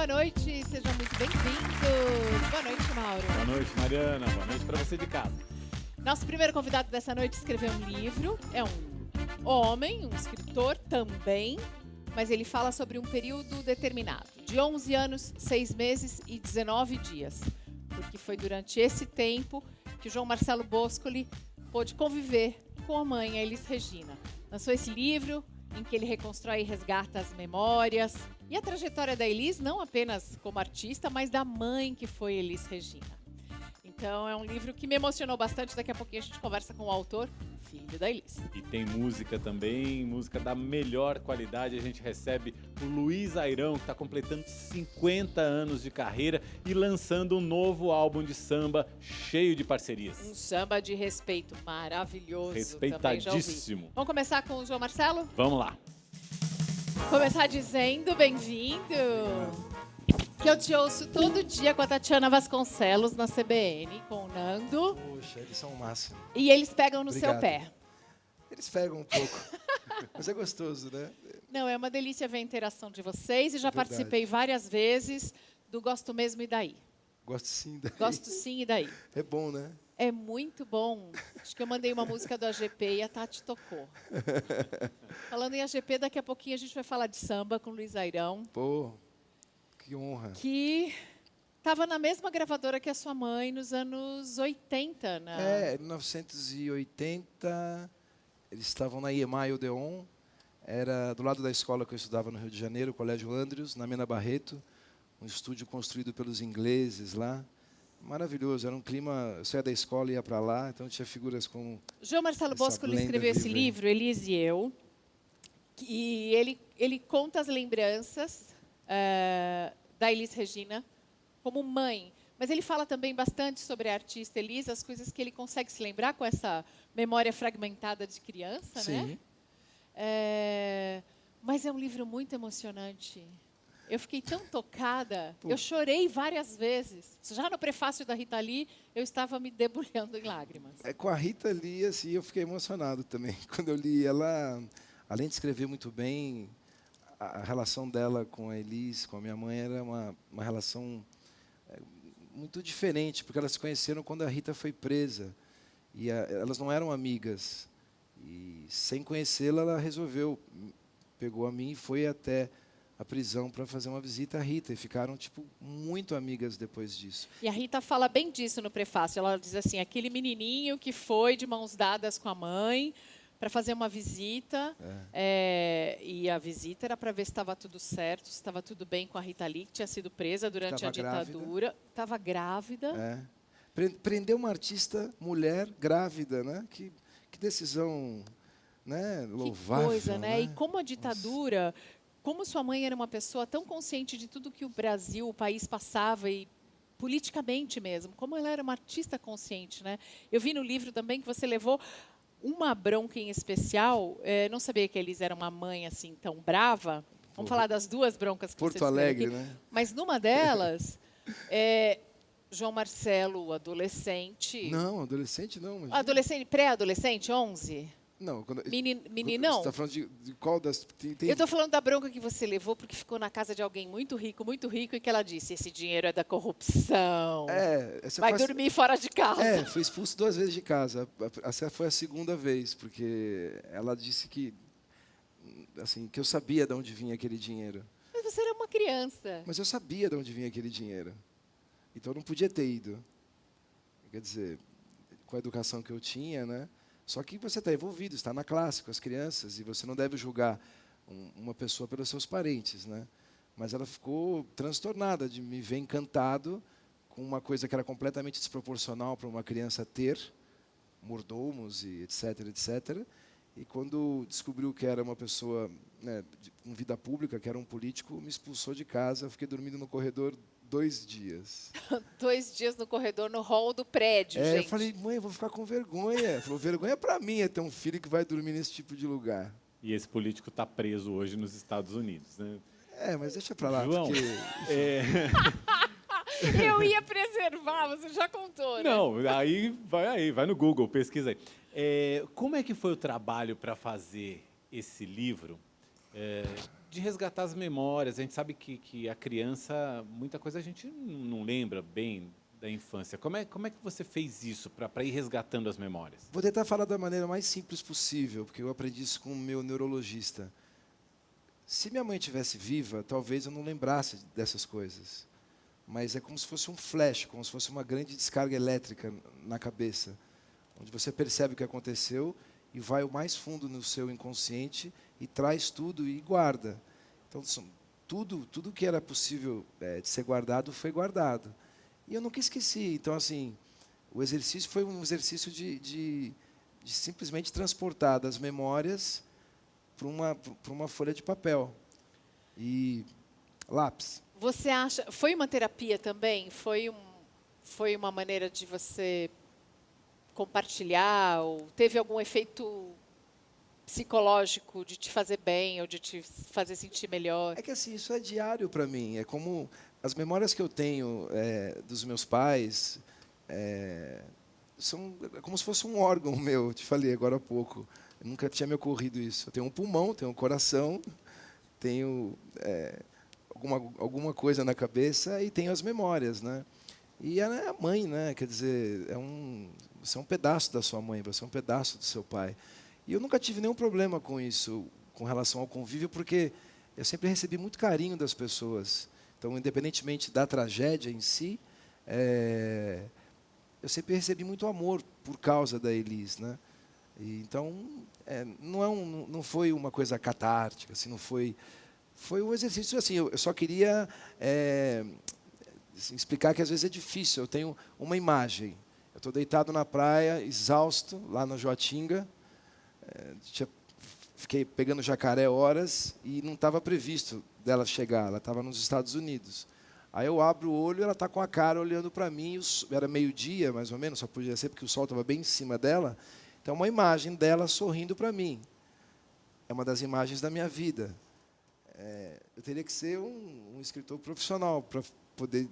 boa noite, sejam muito bem-vindos. Boa noite, Mauro. Boa noite, Mariana. Boa noite para você de casa. Nosso primeiro convidado dessa noite escreveu um livro. É um homem, um escritor também, mas ele fala sobre um período determinado, de 11 anos, 6 meses e 19 dias. Porque foi durante esse tempo que o João Marcelo Boscoli pôde conviver com a mãe, a Elis Regina. Lançou esse livro em que ele reconstrói e resgata as memórias e a trajetória da Elis, não apenas como artista, mas da mãe que foi Elis Regina. Então é um livro que me emocionou bastante. Daqui a pouquinho a gente conversa com o autor, filho da Elis. E tem música também, música da melhor qualidade. A gente recebe o Luiz Airão, que está completando 50 anos de carreira e lançando um novo álbum de samba cheio de parcerias. Um samba de respeito maravilhoso. Respeitadíssimo. Vamos começar com o João Marcelo? Vamos lá. Começar dizendo bem-vindo. Que eu te ouço todo dia com a Tatiana Vasconcelos na CBN, com o Nando. Poxa, eles são o máximo. E eles pegam no Obrigado. seu pé. Eles pegam um pouco, mas é gostoso, né? Não, é uma delícia ver a interação de vocês. E já Verdade. participei várias vezes do Gosto Mesmo e Daí. Gosto sim daí. Gosto sim e daí. É bom, né? É muito bom. Acho que eu mandei uma música do AGP e a Tati tocou. Falando em AGP, daqui a pouquinho a gente vai falar de samba com o Luiz Airão. Pô, que honra. Que estava na mesma gravadora que a sua mãe nos anos 80, né? É, em 1980, eles estavam na EMI Odeon, era do lado da escola que eu estudava no Rio de Janeiro, o Colégio Andrews, na Mena Barreto, um estúdio construído pelos ingleses lá. Maravilhoso, era um clima, eu saía da escola e ia para lá, então tinha figuras como... João Marcelo essa Boscoli blenda escreveu esse viva, livro, Elis e Eu, e ele conta as lembranças da Elis Regina como mãe, mas ele fala também bastante sobre a artista Elis, as coisas que ele consegue se lembrar com essa memória fragmentada de criança, Sim. né? Mas é um livro muito emocionante. Eu fiquei tão tocada, Pô. eu chorei várias vezes. Já no prefácio da Rita Lee, eu estava me debulhando em lágrimas. Com a Rita Lee, assim, eu fiquei emocionado também. Quando eu li ela, além de escrever muito bem, a relação dela com a Elis, com a minha mãe, era uma relação muito diferente, porque elas se conheceram quando a Rita foi presa. E elas não eram amigas. E, sem conhecê-la, ela resolveu, pegou a mim e foi até a prisão para fazer uma visita à Rita. E ficaram, tipo, muito amigas depois disso. E a Rita fala bem disso no prefácio. Ela diz assim, aquele menininho que foi de mãos dadas com a mãe para fazer uma visita. E a visita era para ver se estava tudo certo, se estava tudo bem com a Rita Lee, que tinha sido presa durante a ditadura. Estava grávida. Prender uma artista mulher grávida, né? Que decisão, né? Louvável. Que coisa, né? Né? E como a ditadura... Como sua mãe era uma pessoa tão consciente de tudo que o Brasil, o país passava e politicamente mesmo, como ela era uma artista consciente, né? Eu vi no livro também que você levou uma bronca em especial. Não sabia que eles eram uma mãe assim tão brava. Vamos falar das duas broncas que você Porto Alegre, aqui. né? Mas numa delas, João Marcelo, adolescente. Não, adolescente não. Mas... Adolescente, pré-adolescente, 11? Não. Meninão? Você está falando de qual das... Eu estou falando da bronca que você levou porque ficou na casa de alguém muito rico, e que ela disse, esse dinheiro é da corrupção. Vai dormir fora de casa. Foi expulso 2 vezes de casa. Essa foi a segunda vez, porque ela disse que, assim, que eu sabia de onde vinha aquele dinheiro. Mas você era uma criança. Mas eu sabia de onde vinha aquele dinheiro. Então eu não podia ter ido. Quer dizer, com a educação que eu tinha, né? Só que você está envolvido, está na classe com as crianças, e você não deve julgar uma pessoa pelos seus parentes, né? Mas ela ficou transtornada de me ver encantado com uma coisa que era completamente desproporcional para uma criança ter, mordomos e etc, etc. E quando descobriu que era uma pessoa, né, com vida pública, que era um político, me expulsou de casa. Eu fiquei dormindo no corredor 2 dias. 2 dias no corredor, no hall do prédio, gente. Eu falei, mãe, eu vou ficar com vergonha. Ela falou, vergonha para mim é ter um filho que vai dormir nesse tipo de lugar. E esse político está preso hoje nos Estados Unidos, né? Mas deixa para lá, João, porque... Eu ia preservar, você já contou, né? Não, vai no Google, pesquisa aí. Como é que foi o trabalho para fazer esse livro? de resgatar as memórias. A gente sabe que a criança, muita coisa a gente não lembra bem da infância. Como é que você fez isso para ir resgatando as memórias? Vou tentar falar da maneira mais simples possível, porque eu aprendi isso com o meu neurologista. Se minha mãe estivesse viva, talvez eu não lembrasse dessas coisas. Mas é como se fosse um flash, como se fosse uma grande descarga elétrica na cabeça, onde você percebe o que aconteceu e vai o mais fundo no seu inconsciente e traz tudo e guarda. Então, tudo que era possível de ser guardado foi guardado. E eu nunca esqueci. Então, assim, o exercício foi um exercício de simplesmente transportar das memórias para uma folha de papel e lápis. Você acha... Foi uma terapia também? Foi uma maneira de você compartilhar? Ou teve algum efeito psicológico de te fazer bem ou de te fazer sentir melhor? É que assim, isso é diário para mim. É como as memórias que eu tenho dos meus pais são como se fosse um órgão meu. Eu te falei agora há pouco. Nunca tinha me ocorrido isso. Eu tenho um pulmão, tenho um coração, tenho alguma coisa na cabeça e tenho as memórias, né? E ela é a mãe, né? Quer dizer, você é um pedaço da sua mãe, você é um pedaço do seu pai. E eu nunca tive nenhum problema com isso, com relação ao convívio, porque eu sempre recebi muito carinho das pessoas. Então, independentemente da tragédia em si, eu sempre recebi muito amor por causa da Elis, né? E, então, não foi uma coisa catártica, assim, não foi um exercício assim. Eu só queria assim, explicar que às vezes é difícil. Eu tenho uma imagem. Eu estou deitado na praia, exausto, lá na Joatinga. Fiquei pegando jacaré horas e não estava previsto dela chegar. Ela estava nos Estados Unidos. Aí eu abro o olho e ela está com a cara olhando para mim. Era meio-dia, mais ou menos, só podia ser porque o sol estava bem em cima dela. Então, uma imagem dela sorrindo para mim. É uma das imagens da minha vida. Eu teria que ser um escritor profissional para poder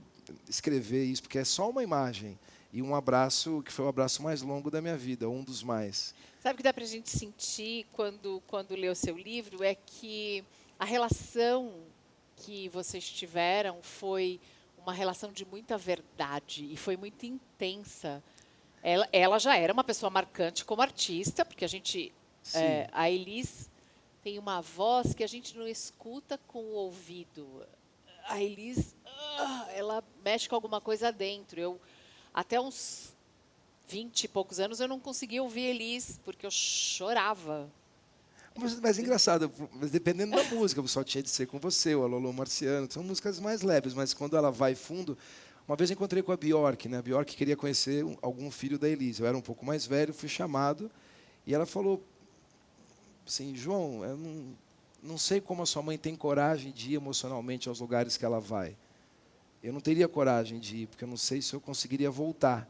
escrever isso, porque é só uma imagem. E um abraço, que foi o abraço mais longo da minha vida, um dos mais. Sabe o que dá para a gente sentir quando lê o seu livro? É que a relação que vocês tiveram foi uma relação de muita verdade e foi muito intensa. Ela já era uma pessoa marcante como artista, porque a Elis tem uma voz que a gente não escuta com o ouvido. A Elis, ela mexe com alguma coisa dentro. Até uns 20 e poucos anos, eu não conseguia ouvir Elis, porque eu chorava. Mas é engraçado, dependendo da música, o Sol Tinha de Ser Com Você, o Alô Marciano, são músicas mais leves, mas quando ela vai fundo... Uma vez eu encontrei com a Bjork, né? A Bjork queria conhecer algum filho da Elis. Eu era um pouco mais velho, fui chamado, e ela falou assim, João, eu não sei como a sua mãe tem coragem de ir emocionalmente aos lugares que ela vai. Eu não teria coragem de ir, porque eu não sei se eu conseguiria voltar.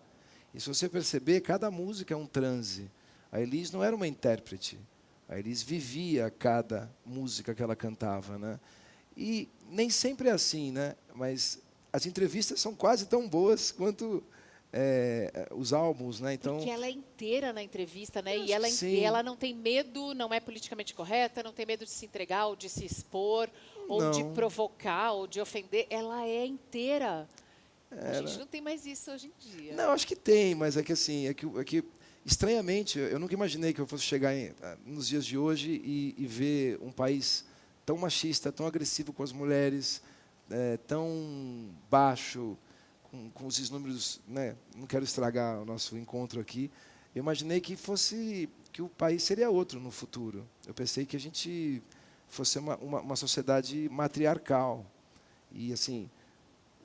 E se você perceber, cada música é um transe. A Elis não era uma intérprete. A Elis vivia cada música que ela cantava, né? E nem sempre é assim, né? Mas as entrevistas são quase tão boas quanto os álbuns, né? Então, porque ela é inteira na entrevista, né? E ela não tem medo, não é politicamente correta, não tem medo de se entregar, ou de se expor, ou de provocar, ou de ofender. Ela é inteira. A gente não tem mais isso hoje em dia. Não, acho que tem, mas é que estranhamente, eu nunca imaginei que eu fosse chegar nos dias de hoje e ver um país tão machista, tão agressivo com as mulheres, tão baixo, com esses números, né? Não quero estragar o nosso encontro aqui. Eu imaginei que o país seria outro no futuro. Eu pensei que a gente fosse uma sociedade matriarcal. E assim,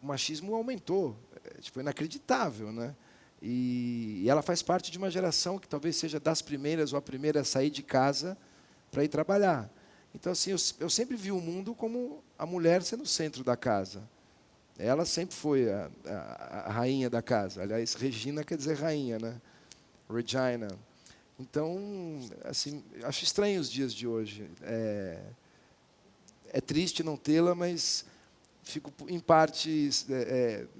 o machismo aumentou, é inacreditável, né? E ela faz parte de uma geração que talvez seja das primeiras ou a primeira a sair de casa para ir trabalhar. Então, assim, eu sempre vi o mundo como a mulher sendo o centro da casa. Ela sempre foi a rainha da casa. Aliás, Regina quer dizer rainha, né? Regina. Então, assim, acho estranho os dias de hoje. É triste não tê-la, mas fico em parte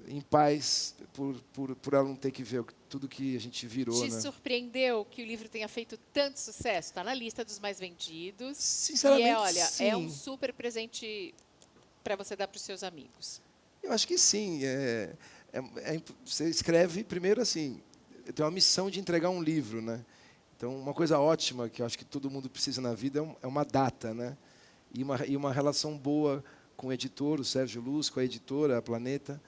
em paz por ela não ter que ver tudo que a gente virou, Te né? surpreendeu que o livro tenha feito tanto sucesso? Está na lista dos mais vendidos. Sinceramente, E olha, é um sim. super presente para você dar para os seus amigos. Eu acho que sim. Você escreve primeiro assim, tem uma missão de entregar um livro, né? Então, uma coisa ótima que eu acho que todo mundo precisa na vida é uma data, né? E uma relação boa com o editor, o Sérgio Luz, com a editora, a Planeta,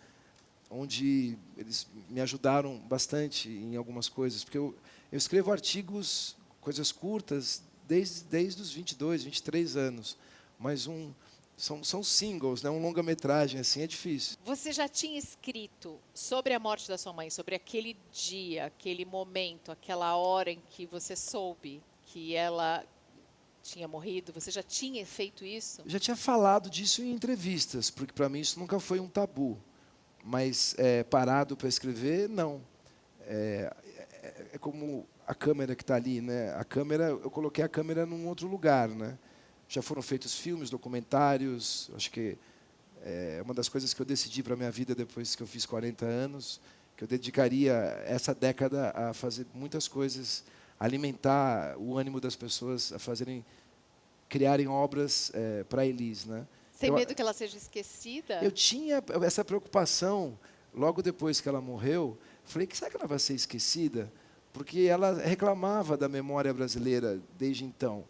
onde eles me ajudaram bastante em algumas coisas, porque eu escrevo artigos, coisas curtas, desde os 22, 23 anos, mas são singles, né? Um longa-metragem, assim, é difícil. Você já tinha escrito sobre a morte da sua mãe, sobre aquele dia, aquele momento, aquela hora em que você soube que ela tinha morrido? Você já tinha feito isso? Eu já tinha falado disso em entrevistas, porque para mim isso nunca foi um tabu. Mas parado para escrever, não. É como a câmera que está ali, né? A câmera, eu coloquei a câmera num outro lugar, né? Já foram feitos filmes, documentários. Acho que é uma das coisas que eu decidi para a minha vida depois que eu fiz 40 anos, que eu dedicaria essa década a fazer muitas coisas, alimentar o ânimo das pessoas, a criarem obras para a Elis, né? Sem medo que ela seja esquecida? Eu tinha essa preocupação, logo depois que ela morreu, falei, será que ela vai ser esquecida? Porque ela reclamava da memória brasileira desde então.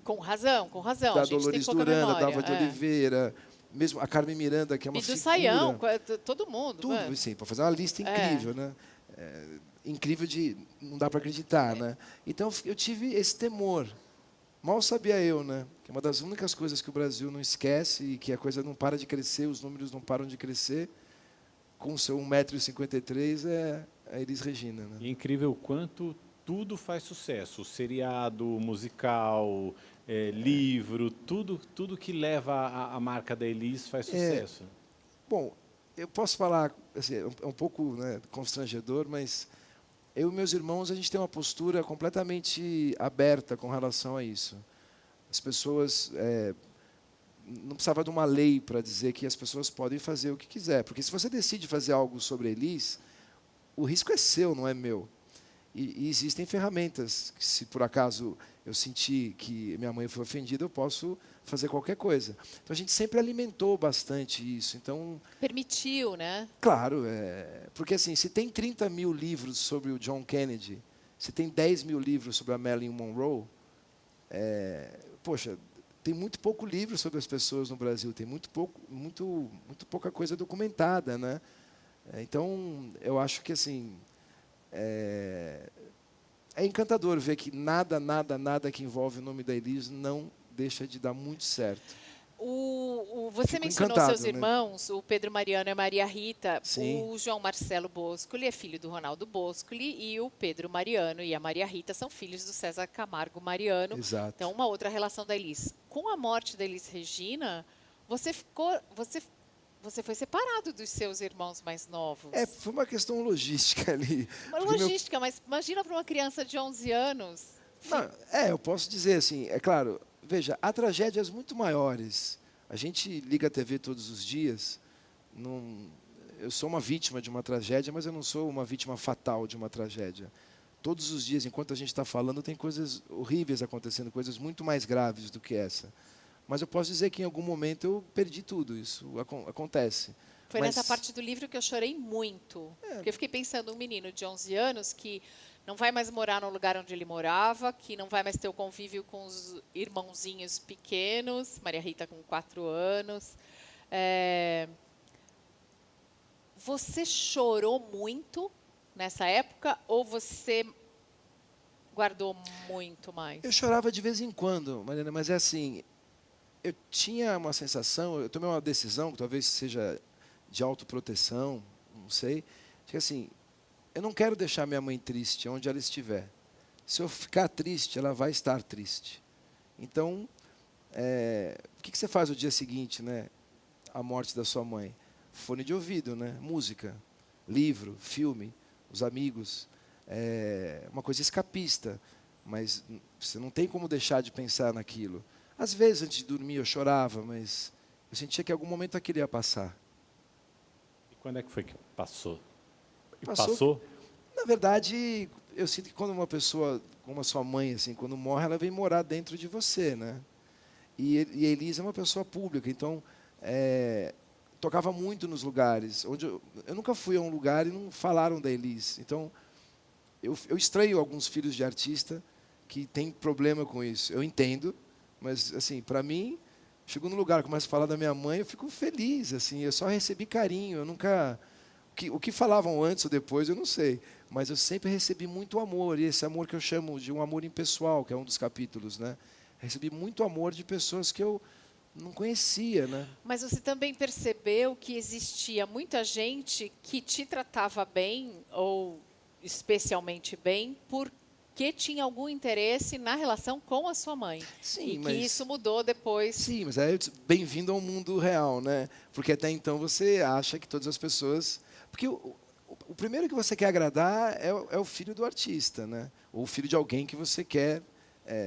Com razão, com razão. Da A gente tem Dolores pouca Duran, da memória. Dalva de Oliveira, mesmo a Carmen Miranda, que é uma Bidu figura. Sayão, todo mundo. Tudo, assim, para fazer uma lista incrível, né? Incrível de não dá para acreditar, né? Então eu tive esse temor. Mal sabia eu, né? Que é uma das únicas coisas que o Brasil não esquece e que a coisa não para de crescer, os números não param de crescer. Com o seu 1,53 m é a Elis Regina, né? E é incrível o quanto tudo faz sucesso. O seriado, musical, livro, tudo que leva a marca da Elis faz sucesso. Bom, eu posso falar, assim, é um pouco, né, constrangedor, mas eu e meus irmãos, a gente tem uma postura completamente aberta com relação a isso. As pessoas... não precisava de uma lei para dizer que as pessoas podem fazer o que quiser. Porque se você decide fazer algo sobre a Elis, o risco é seu, não é meu. E existem ferramentas que, se por acaso eu sentir que minha mãe foi ofendida, eu posso fazer qualquer coisa. Então, a gente sempre alimentou bastante isso. Então, permitiu, né? Claro, porque assim, se tem 30 mil livros sobre o John Kennedy, se tem 10 mil livros sobre a Marilyn Monroe, poxa, tem muito pouco livro sobre as pessoas no Brasil, tem muito pouca coisa documentada, né? Então, eu acho que assim é encantador ver que nada que envolve o nome da Elis não deixa de dar muito certo. Você Fico mencionou encantado, seus irmãos, o Pedro Mariano e a Maria Rita. Sim. O João Marcelo Boscoli é filho do Ronaldo Boscoli e o Pedro Mariano e a Maria Rita são filhos do César Camargo Mariano. Exato. Então, uma outra relação da Elis. Com a morte da Elis Regina, você foi separado dos seus irmãos mais novos. Foi uma questão logística ali. Uma logística, mas imagina para uma criança de 11 anos. Não, eu posso dizer assim, é claro, veja, há tragédias muito maiores. A gente liga a TV todos os dias. Eu sou uma vítima de uma tragédia, mas eu não sou uma vítima fatal de uma tragédia. Todos os dias, enquanto a gente está falando, tem coisas horríveis acontecendo, coisas muito mais graves do que essa. Mas eu posso dizer que em algum momento eu perdi tudo, isso acontece. Foi nessa parte do livro que eu chorei muito. Porque eu fiquei pensando, um menino de 11 anos que não vai mais morar no lugar onde ele morava, que não vai mais ter o convívio com os irmãozinhos pequenos, Maria Rita com 4 anos. Você chorou muito nessa época ou você guardou muito mais? Eu chorava de vez em quando, Mariana, mas é assim, eu tinha uma sensação, eu tomei uma decisão, que talvez seja de autoproteção, não sei, que assim, eu não quero deixar minha mãe triste onde ela estiver. Se eu ficar triste, ela vai estar triste. Então, o que você faz no dia seguinte, né? A morte da sua mãe? Fone de ouvido, né? Música, livro, filme, os amigos. Uma coisa escapista, mas você não tem como deixar de pensar naquilo. Às vezes, antes de dormir, eu chorava, mas eu sentia que em algum momento aquilo ia passar. E quando é que foi que passou? E Passou. passou? Na verdade, eu sinto que quando uma pessoa, como a sua mãe, assim, quando morre, ela vem morar dentro de você, né? E a Elis é uma pessoa pública, então tocava muito nos lugares. Onde eu nunca fui a um lugar e não falaram da Elis. Então, eu estranho alguns filhos de artista que têm problema com isso. Eu entendo, mas, assim, para mim, chego num lugar, começo a falar da minha mãe, eu fico feliz, assim, eu só recebi carinho, eu nunca... O que falavam antes ou depois, eu não sei, mas eu sempre recebi muito amor, e esse amor que eu chamo de um amor impessoal, que é um dos capítulos, né? Recebi muito amor de pessoas que eu não conhecia, né? Mas você também percebeu que existia muita gente que te tratava bem, ou especialmente bem, porque tinha algum interesse na relação com a sua mãe. Sim, e mas... que isso mudou depois. Sim, mas é bem-vindo ao mundo real, né? Porque até então você acha que todas as pessoas... Porque o primeiro que você quer agradar é o filho do artista, né? Ou o filho de alguém que você quer...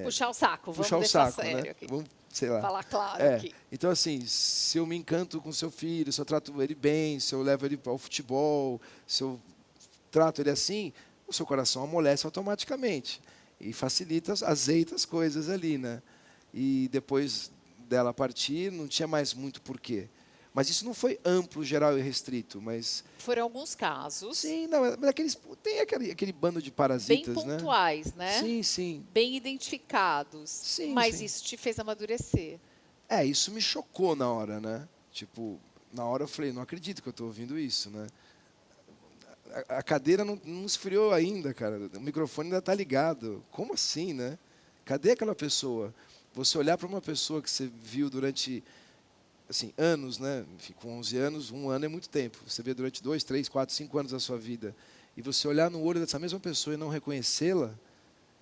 Puxar o saco, vamos puxar o deixar saco, sério né? aqui. Vamos, sei lá. Falar claro É. aqui. Então, assim, se eu me encanto com seu filho, se eu trato ele bem, se eu levo ele ao futebol, se eu trato ele assim, o seu coração amolece automaticamente. E facilita, azeita as coisas ali, né? E depois dela partir, não tinha mais muito porquê. Mas isso não foi amplo, geral e restrito, mas... Foram alguns casos Sim, não, mas tem aquele bando de bem parasitas, né? pontuais, né? Sim, sim. Bem identificados. Sim, mas sim. isso te fez amadurecer. Isso me chocou na hora, né? Tipo, na hora eu falei, não acredito que eu estou ouvindo isso, né? A cadeira não esfriou ainda, cara. O microfone ainda está ligado. Como assim, né? Cadê aquela pessoa? Você olhar para uma pessoa que você viu durante, assim, anos, né? Enfim, com 11 anos, um ano é muito tempo. Você vê durante 2, 3, 4, 5 anos da sua vida. E você olhar no olho dessa mesma pessoa e não reconhecê-la,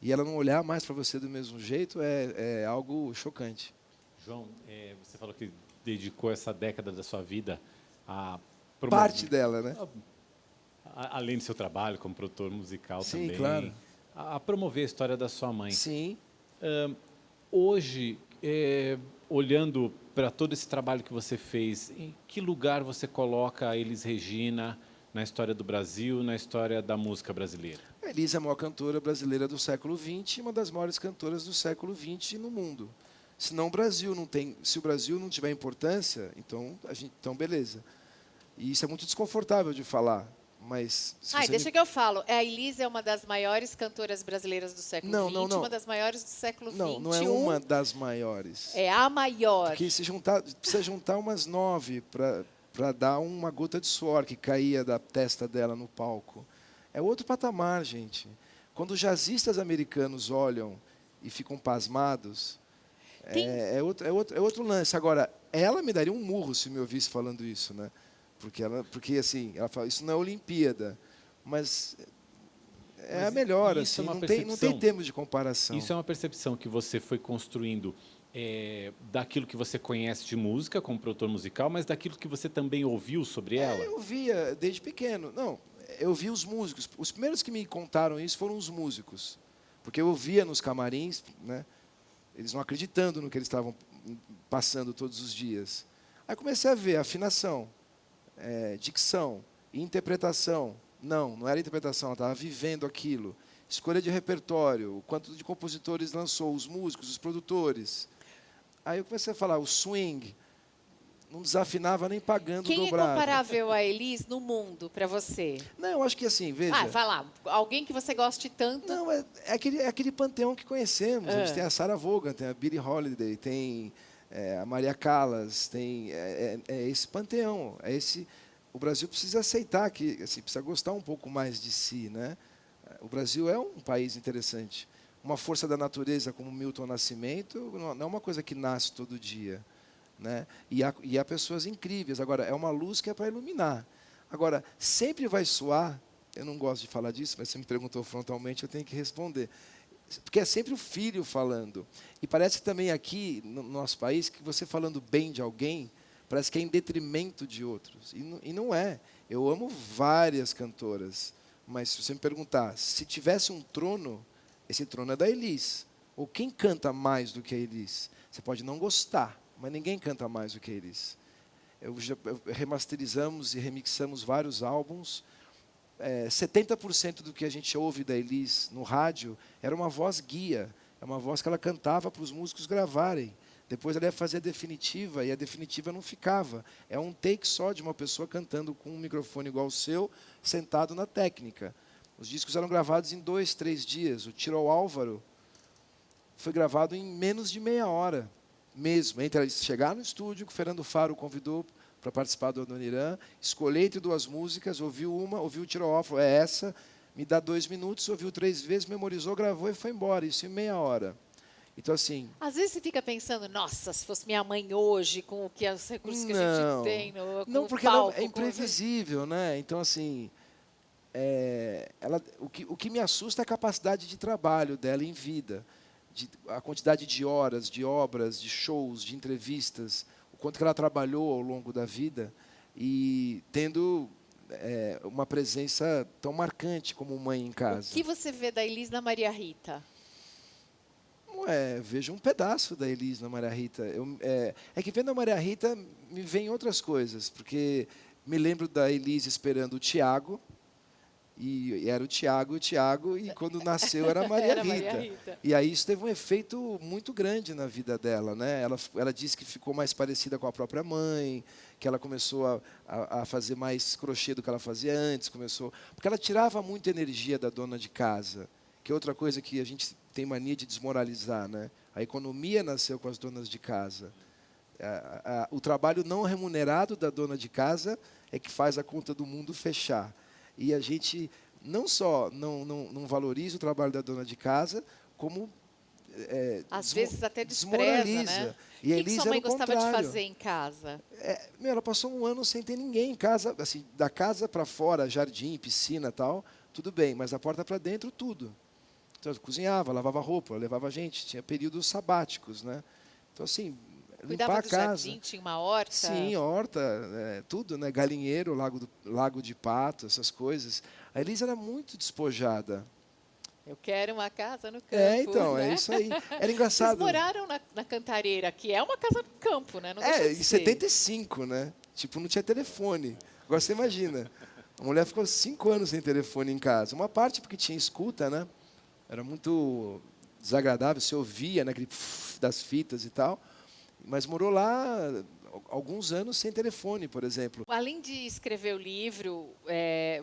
e ela não olhar mais para você do mesmo jeito, é algo chocante. João, você falou que dedicou essa década da sua vida a Parte dela, né? Além do seu trabalho como produtor musical Sim, também, claro. a promover a história da sua mãe. Sim. Hoje, olhando para todo esse trabalho que você fez, em que lugar você coloca a Elis Regina na história do Brasil, na história da música brasileira? A Elis é a maior cantora brasileira do século XX, uma das maiores cantoras do século XX no mundo. Senão o Brasil não tem, se o Brasil não tiver importância, então beleza. E isso é muito desconfortável de falar, mas Deixa que eu falo. A Elis é uma das maiores cantoras brasileiras do século XX, não. uma das maiores do século XXI. Não é uma das maiores. É a maior. Porque precisa juntar umas 9 para dar uma gota de suor que caía da testa dela no palco. É outro patamar, gente. Quando os jazzistas americanos olham e ficam pasmados, é outro lance. Agora, ela me daria um murro se me ouvisse falando isso, né? Porque assim, ela fala, isso não é Olimpíada, mas a melhor, assim, não tem termos de comparação. Isso é uma percepção que você foi construindo daquilo que você conhece de música como produtor musical, mas daquilo que você também ouviu sobre ela? Eu via desde pequeno. Não, eu vi os músicos. Os primeiros que me contaram isso foram os músicos, porque eu via nos camarins, né? Eles não acreditando no que eles estavam passando todos os dias. Aí comecei a ver afinação, dicção, interpretação. Não era interpretação, ela estava vivendo aquilo. Escolha de repertório, o quanto de compositores lançou, os músicos, os produtores. Aí eu comecei a falar, o swing, não desafinava nem pagando Quem dobrado. é comparável a Elis no mundo, para você? Não, eu acho que assim, veja... Vai lá, alguém que você goste tanto. Não, é aquele panteão que conhecemos. A gente tem a Sarah Vaughan, tem a Billie Holiday, tem a Maria Callas, tem esse panteão. O Brasil precisa aceitar, que assim, precisa gostar um pouco mais de si, né? O Brasil é um país interessante. Uma força da natureza como Milton Nascimento não é uma coisa que nasce todo dia, né? E há pessoas incríveis. Agora, é uma luz que é para iluminar. Agora, sempre vai soar, eu não gosto de falar disso, mas você me perguntou frontalmente, eu tenho que responder. Porque é sempre o filho falando. E parece também aqui, no nosso país, que você falando bem de alguém, parece que é em detrimento de outros. E não é. Eu amo várias cantoras, mas se você me perguntar, se tivesse um trono, esse trono é da Elis. Ou quem canta mais do que a Elis? Você pode não gostar, mas ninguém canta mais do que eles. Remasterizamos e remixamos vários álbuns. 70% do que a gente ouve da Elis no rádio era uma voz guia, é uma voz que ela cantava para os músicos gravarem. Depois ela ia fazer a definitiva e a definitiva não ficava. É um take só de uma pessoa cantando com um microfone igual ao seu, sentado na técnica. Os discos eram gravados em 2, 3 dias. O Tiro ao Álvaro foi gravado em menos de meia hora, mesmo. Entre eles chegar no estúdio, que o Fernando Faro convidou para participar do Adoniran, escolher entre 2 músicas, ouviu uma, ouviu o Tiro ao Álvaro, é essa, me dá 2 minutos, ouviu 3 vezes, memorizou, gravou e foi embora. Isso em meia hora. Então, assim... Às vezes você fica pensando, nossa, se fosse minha mãe hoje, com os recursos que a gente tem não, porque palco, ela é imprevisível, né? Então, assim... o que me assusta é a capacidade de trabalho dela em vida, a quantidade de horas, de obras, de shows, de entrevistas, o quanto que ela trabalhou ao longo da vida e tendo uma presença tão marcante como mãe em casa. O que você vê da Elis na Maria Rita? Vejo um pedaço da Elis na Maria Rita. É que vendo a Maria Rita me vem outras coisas, porque me lembro da Elis esperando o Tiago, e era o Tiago, e quando nasceu era a Maria, Era Rita. Maria Rita. E aí isso teve um efeito muito grande na vida dela, né? Ela disse que ficou mais parecida com a própria mãe, que ela começou a fazer mais crochê do que ela fazia antes, porque ela tirava muita energia da dona de casa, que é outra coisa que a gente tem mania de desmoralizar, né? A economia nasceu com as donas de casa. O trabalho não remunerado da dona de casa é que faz a conta do mundo fechar. E a gente não só não valoriza o trabalho da dona de casa, como às vezes até despreza, né? E a o que Elisa sua mãe era o gostava de contrário. fazer em casa? Ela passou um ano sem ter ninguém em casa, assim, da casa para fora, jardim, piscina, tal, tudo bem, mas da porta para dentro tudo. Então, cozinhava, lavava roupa, levava gente, tinha períodos sabáticos, né? Então, assim, Cuidava limpar a do casa. jardim, tinha uma horta? Sim, horta, tudo, né? Galinheiro, lago de pato, essas coisas. A Elisa era muito despojada. Eu quero uma casa no campo. Então, né? é isso aí. Era engraçado. Vocês moraram na Cantareira, que é uma casa no campo, né? Não em 75, né? Tipo, não tinha telefone. Agora você imagina. A mulher ficou 5 anos sem telefone em casa. Uma parte porque tinha escuta, né? Era muito desagradável, você ouvia, né, aquele das fitas e tal. Mas morou lá alguns anos sem telefone, por exemplo. Além de escrever o livro,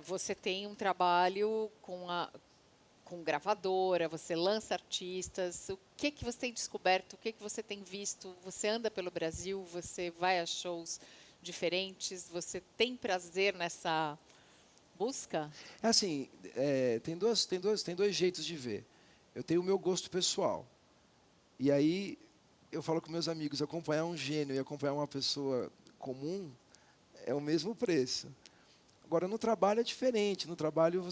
você tem um trabalho com gravadora, você lança artistas. O que você tem descoberto? O que você tem visto? Você anda pelo Brasil, você vai a shows diferentes, você tem prazer nessa busca? Assim, tem dois jeitos de ver. Eu tenho o meu gosto pessoal. E aí eu falo com meus amigos, acompanhar um gênio e acompanhar uma pessoa comum é o mesmo preço. Agora, no trabalho é diferente. No trabalho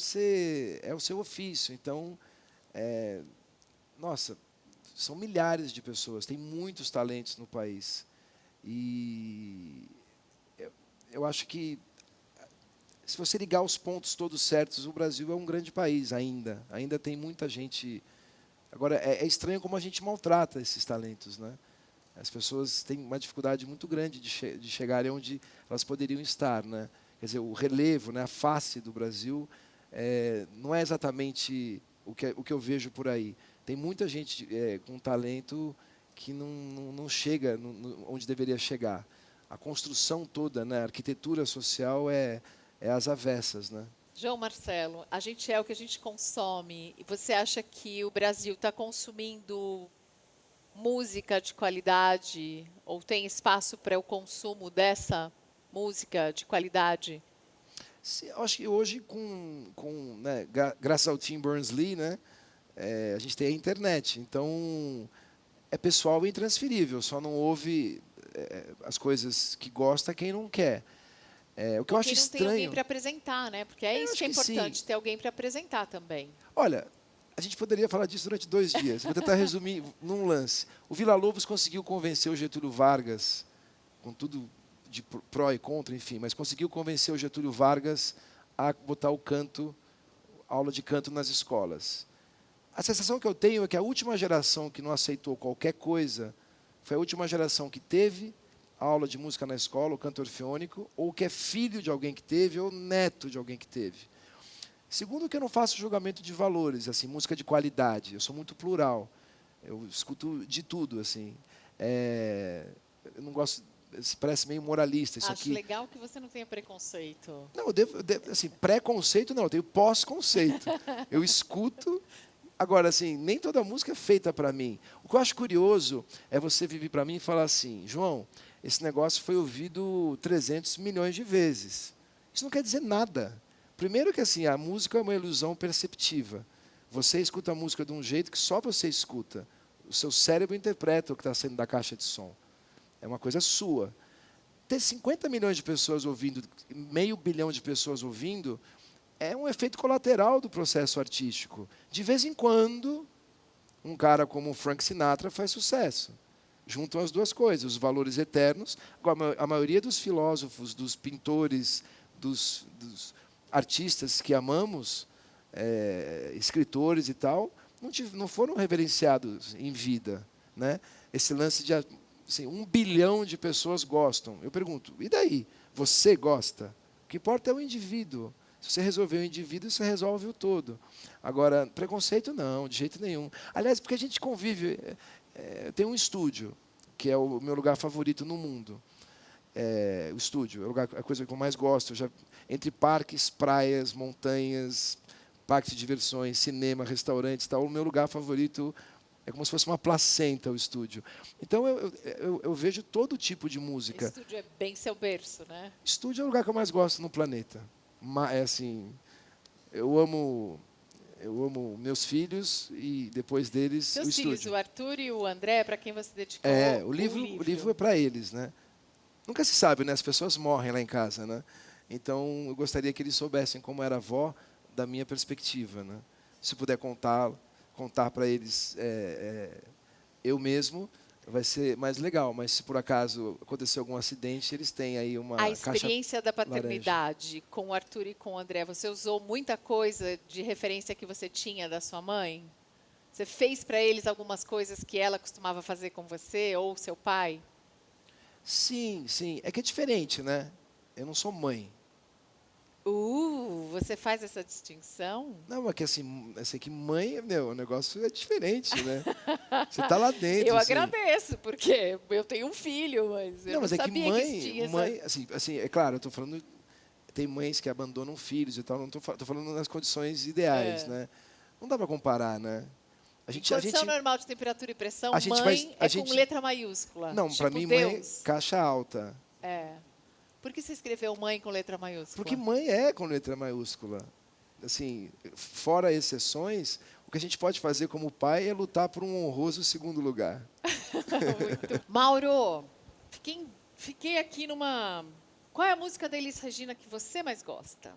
é o seu ofício. Então, nossa, são milhares de pessoas, tem muitos talentos no país. E eu acho que, se você ligar os pontos todos certos, o Brasil é um grande país ainda. Ainda tem muita gente... Agora, é estranho como a gente maltrata esses talentos, né? As pessoas têm uma dificuldade muito grande de chegarem onde elas poderiam estar, né? Quer dizer, o relevo, né, a face do Brasil, não é exatamente o que eu vejo por aí. Tem muita gente com talento que não chega onde deveria chegar. A construção toda, né, a arquitetura social é às avessas, né? João Marcelo, a gente é o que a gente consome. E você acha que o Brasil está consumindo música de qualidade ou tem espaço para o consumo dessa música de qualidade? Eu acho que hoje, né, graças ao Tim Berners-Lee, né, a gente tem a internet. Então, é pessoal e intransferível. Só não ouve as coisas que gosta quem não quer. O que eu acho estranho... Tem alguém para apresentar, né? Porque isso que é importante, sim. ter alguém para apresentar também. Olha, a gente poderia falar disso durante 2 dias. Vou tentar resumir num lance. O Villa-Lobos conseguiu convencer o Getúlio Vargas, com tudo de pró e contra, enfim, mas conseguiu convencer o Getúlio Vargas a botar aula de canto nas escolas. A sensação que eu tenho é que a última geração que não aceitou qualquer coisa foi a última geração que teve aula de música na escola, o canto orfeônico, ou que é filho de alguém que teve, ou neto de alguém que teve. Segundo, que eu não faço julgamento de valores, assim, música de qualidade. Eu sou muito plural. Eu escuto de tudo, assim. Eu não gosto, parece meio moralista isso Acho aqui. legal que você não tenha preconceito. Não, assim, preconceito não, eu tenho pós-conceito. Eu escuto. Agora, assim, nem toda música é feita para mim. O que eu acho curioso é você vir para mim e falar assim, João, esse negócio foi ouvido 300 milhões de vezes. Isso não quer dizer nada. Primeiro que assim, a música é uma ilusão perceptiva. Você escuta a música de um jeito que só você escuta. O seu cérebro interpreta o que está saindo da caixa de som. É uma coisa sua. Ter 50 milhões de pessoas ouvindo, meio bilhão de pessoas ouvindo, é um efeito colateral do processo artístico. De vez em quando, um cara como o Frank Sinatra faz sucesso. Juntam as duas coisas, os valores eternos. A maioria dos filósofos, dos pintores, dos artistas que amamos, escritores e tal, não foram reverenciados em vida, né? Esse lance de assim, 1 bilhão de pessoas gostam. Eu pergunto, e daí? Você gosta? O que importa é o indivíduo. Se você resolver o indivíduo, você resolve o todo. Agora, preconceito não, de jeito nenhum. Aliás, porque a gente convive... Eu tenho um estúdio, que é o meu lugar favorito no mundo. O estúdio, é a coisa que eu mais gosto. Entre parques, praias, montanhas, parques de diversões, cinema, restaurantes, tal, o meu lugar favorito é como se fosse uma placenta, o estúdio. Então, eu vejo todo tipo de música. Estúdio é bem seu berço, né? Estúdio é o lugar que eu mais gosto no planeta. Assim, eu amo meus filhos e depois deles Seus o estúdio. filhos, o Arthur e o André, para quem você dedicou O livro é para eles, né? Nunca se sabe, né? As pessoas morrem lá em casa, né? Então, eu gostaria que eles soubessem como era a avó da minha perspectiva, né? Se puder contar para eles eu mesmo, vai ser mais legal. Mas se por acaso acontecer algum acidente, eles têm aí uma A experiência da laranja. paternidade com o Arthur e com o André, você usou muita coisa de referência que você tinha da sua mãe? Você fez para eles algumas coisas que ela costumava fazer com você ou seu pai? Sim, sim. É que é diferente, né? Eu não sou mãe. Você faz essa distinção? Não, é que assim que mãe, o negócio é diferente, né? Você está lá dentro. Eu assim. agradeço, porque eu tenho um filho, mas eu não mas é sabia que mãe, que existia mãe assim, é claro, eu estou falando, tem mães que abandonam filhos e tal, não tô falando nas condições ideais, né? Não dá para comparar, né? Condição normal de temperatura e pressão, com letra maiúscula. Não, tipo para mim, Deus. mãe, caixa alta. Por que você escreveu mãe com letra maiúscula? Porque mãe é com letra maiúscula. Assim, fora exceções, o que a gente pode fazer como pai é lutar por um honroso segundo lugar. Muito. Mauro, fiquei aqui numa... Qual é a música da Elis Regina que você mais gosta?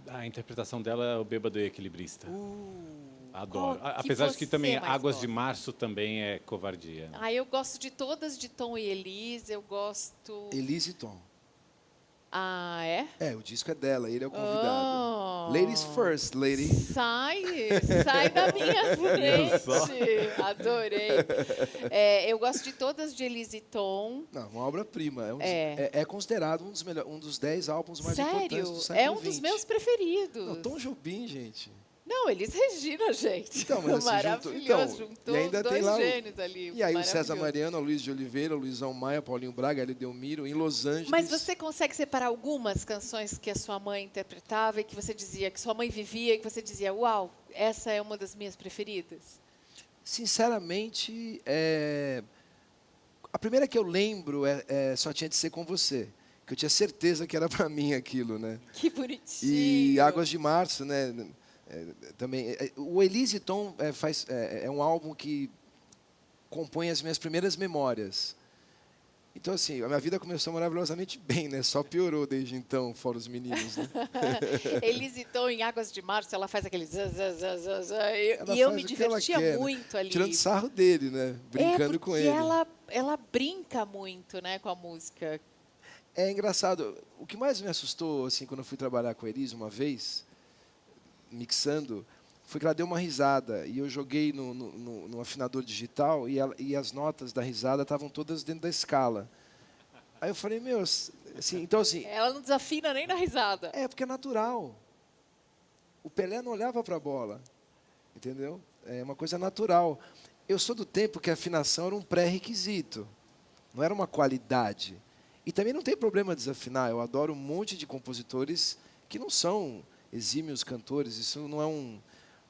A interpretação dela é o Bêbado e Equilibrista. Adoro. Qual que Apesar de que você também mais Águas gosta? de Março também é covardia. Eu gosto de todas de Tom e Elis, eu gosto... Elise e Tom. É? O disco é dela, ele é o convidado. Ladies first, lady. Sai da minha frente. Adorei. Eu gosto de todas de Elis e Tom. Não, uma obra-prima. É considerado um dos 10 álbuns mais importantes do século XX. É um dos meus preferidos. Não, Tom Jobim, gente. Não, Elis Regina, gente. Então, mas assim, maravilhoso. Juntou e ainda dois tem lá gênios ali. E aí o César Mariano, o Luiz de Oliveira, o Luizão Maia, Paulinho Braga, Hélio Delmiro, em Los Angeles. Mas você consegue separar algumas canções que a sua mãe interpretava e que você dizia, que sua mãe vivia e que você dizia, uau, essa é uma das minhas preferidas? Sinceramente, a primeira que eu lembro Só Tinha de Ser Com Você, que eu tinha certeza que era para mim aquilo, né? Que bonitinho. E Águas de Março, né? Também. O Elise e Tom é um álbum que compõe as minhas primeiras memórias. Então, assim, a minha vida começou maravilhosamente bem, né? Só piorou desde então, fora os meninos, né? Elise e Tom, em Águas de Março, ela faz aquele... E eu me divertia muito ali. Tirando sarro dele, né? Brincando com ele. Ela brinca muito, né, com a música. É engraçado. O que mais me assustou, assim, quando eu fui trabalhar com a Elise uma vez, mixando, foi que ela deu uma risada e eu joguei no afinador digital e as notas da risada estavam todas dentro da escala. Aí eu falei, meu, assim, então assim, Ela não desafina nem na risada. porque é natural. O Pelé não olhava para a bola, entendeu? É uma coisa natural. Eu sou do tempo que a afinação era um pré-requisito, não era uma qualidade. E também não tem problema desafinar. Eu adoro um monte de compositores que não são exímios cantores. Isso não é um...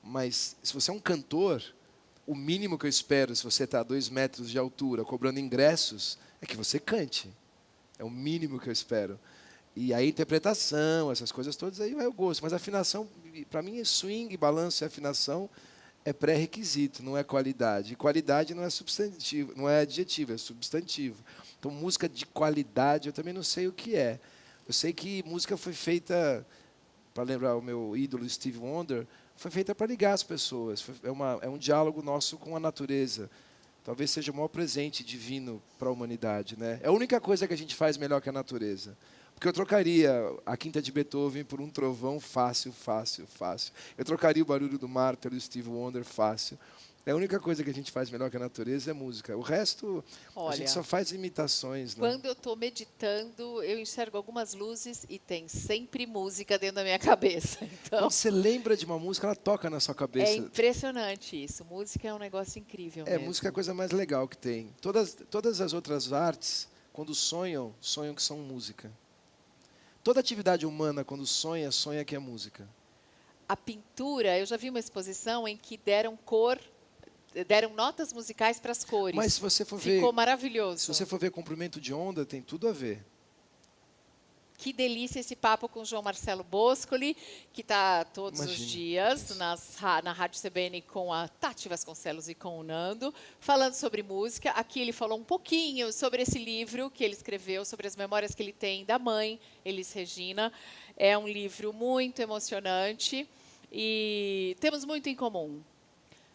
Mas se você é um cantor, o mínimo que eu espero, se você está a 2 metros de altura, cobrando ingressos, é que você cante. É o mínimo que eu espero. E aí, interpretação, essas coisas todas, aí vai o gosto. Mas a afinação, para mim, é swing, balanço e afinação é pré-requisito, não é qualidade. E qualidade não é substantivo, não é adjetivo, é substantivo. Então, música de qualidade, eu também não sei o que é. Eu sei que música foi feita, para lembrar o meu ídolo Stevie Wonder, foi feita para ligar as pessoas. É um diálogo nosso com a natureza. Talvez seja o maior presente divino para a humanidade, né? É a única coisa que a gente faz melhor que a natureza. Porque eu trocaria a Quinta de Beethoven por um trovão fácil, fácil, fácil. Eu trocaria o barulho do mar pelo Stevie Wonder fácil. É a única coisa que a gente faz melhor que a natureza é música. O resto, a gente só faz imitações, né? Quando eu estou meditando, eu enxergo algumas luzes e tem sempre música dentro da minha cabeça. Então, Quando você lembra de uma música, ela toca na sua cabeça. é impressionante isso. Música é um negócio incrível mesmo. Música é a coisa mais legal que tem. Todas as outras artes, quando sonham que são música. Toda atividade humana, quando sonha que é música. A pintura, eu já vi uma exposição em que deram notas musicais para as cores. Mas se você for ver, ficou maravilhoso. se você for ver comprimento de onda, tem tudo a ver. Que delícia esse papo com o João Marcelo Boscoli, que está todos os dias na Rádio CBN com a Tati Vasconcelos e com o Nando, falando sobre música. Aqui ele falou um pouquinho sobre esse livro que ele escreveu, sobre as memórias que ele tem da mãe, Elis Regina. É um livro muito emocionante e temos muito em comum.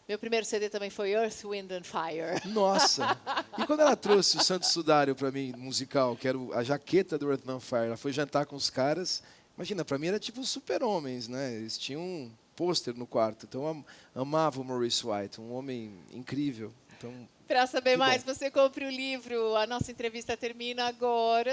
Meu primeiro CD também foi Earth, Wind and Fire. Nossa! E quando ela trouxe o Santo Sudário para mim, musical, que era a jaqueta do Earth, Wind and Fire, ela foi jantar com os caras. Imagina, para mim era tipo super-homens, né? Eles tinham um pôster no quarto. Então eu amava o Maurice White, um homem incrível. Então, para saber mais, você compre o livro. A nossa entrevista termina agora.